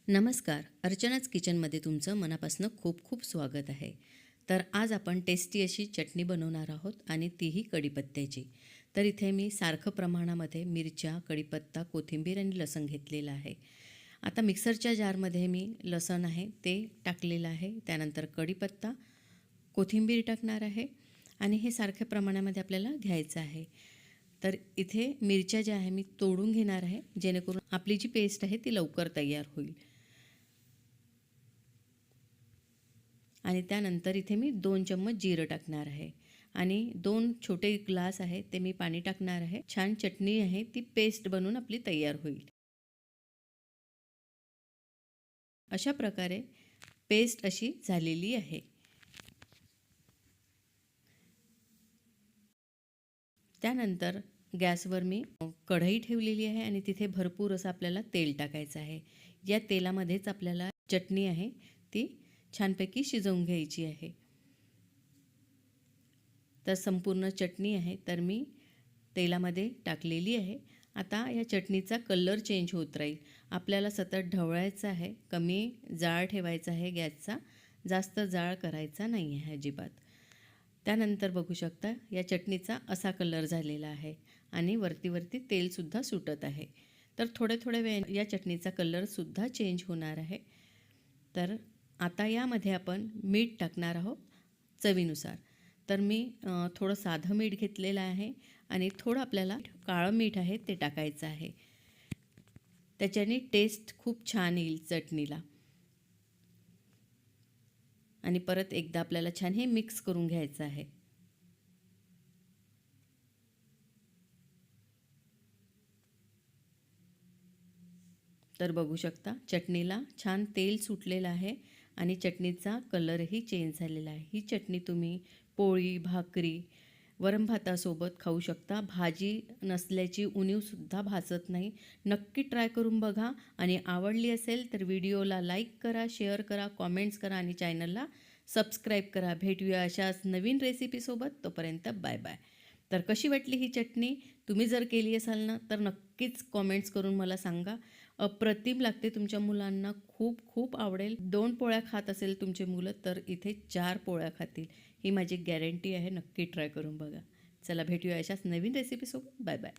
नमस्कार, अर्चनाच किचनमध्ये तुमचं मनापासून खूप खूप स्वागत आहे. तर आज आपण टेस्टी अशी चटणी बनवणार आहोत आणि तीही कढीपत्त्याची. तर इथे मी सारखं प्रमाणामध्ये मिरच्या, कढीपत्ता, कोथिंबीर आणि लसूण घेतलेलं आहे. आता मिक्सरच्या जारमध्ये मी लसूण आहे ते टाकलेलं आहे. त्यानंतर कढीपत्ता, कोथिंबीर टाकणार आहे आणि हे सारख्या प्रमाणामध्ये आपल्याला घ्यायचं आहे. तर इथे मिरच्या ज्या आहे मी तोडून घेणार आहे, जेणेकरून आपली जी पेस्ट आहे ती लवकर तयार होईल. आणि त्यानंतर इथे मी 2 चम्मच जिरं टाकणार आहे आणि 2 छोटे ग्लास आहे ते मी पाणी टाकणार आहे. छान चटणी आहे ती पेस्ट बनवून आपली तयार होईल. अशा प्रकारे पेस्ट अशी झालेली आहे. त्यानंतर गॅसवर मी कढई ठेवलेली आहे आणि तिथे भरपूर असं आपल्याला तेल टाकायचं आहे. या तेलामध्येच आपल्याला चटणी आहे ती छानपैकी शिजवून घ्यायची आहे. तर संपूर्ण चटणी आहे तर मी तेलामध्ये टाकलेली आहे. आता या चटणीचा कलर चेंज होत राहील. आपल्याला सतत ढवळायचं आहे, कमी जाळ ठेवायचा आहे गॅसचा, जास्त जाळ करायचा नाही आहे अजिबात. त्यानंतर बघू शकता या चटणीचा असा कलर झालेला आहे आणि वरती तेलसुद्धा सुटत आहे. तर थोड्या वेळाने या चटणीचा कलरसुद्धा चेंज होणार आहे. तर आता यामध्ये आपण मीठ टाकणार आहोत चवीनुसार. तर मी थोडं साधं मीठ घेतलेलं आहे आणि थोडं आपल्याला काळं मीठ आहे ते टाकायचं आहे. त्याच्याने टेस्ट खूप छान येईल चटणीला. आणि परत एकदा आपल्याला छान हे मिक्स करून घ्यायचं आहे. तर बघू शकता चटणीला छान तेल सुटलेलं आहे आणि चटणीचा कलरही चेंज झालेला आहे. ही चटणी तुम्ही पोळी, भाकरी, वरण भातासोबत खाऊ शकता. भाजी नसल्याची उणीवसुद्धा भासत नाही. नक्की ट्राय करून बघा आणि आवडली असेल तर व्हिडिओला लाईक करा, शेअर करा, कॉमेंट्स करा आणि चॅनलला सबस्क्राईब करा. भेटूया अशाच नवीन रेसिपीसोबत. तोपर्यंत बाय बाय. तर कशी वाटली ही चटणी? तुम्ही जर केली असाल ना तर नक्कीच कॉमेंट्स करून मला सांगा. अप्रतिम लागते. तुमच्या मुलांना खूप खूप आवडेल. 2 पोळ्या खात असेल तुमचे मुलं तर इथे 4 पोळ्या खातील. ही माझी गॅरंटी आहे. नक्की ट्राय करून बघा. चला भेटूया अशाच नवीन रेसिपीसोबत. Bye bye.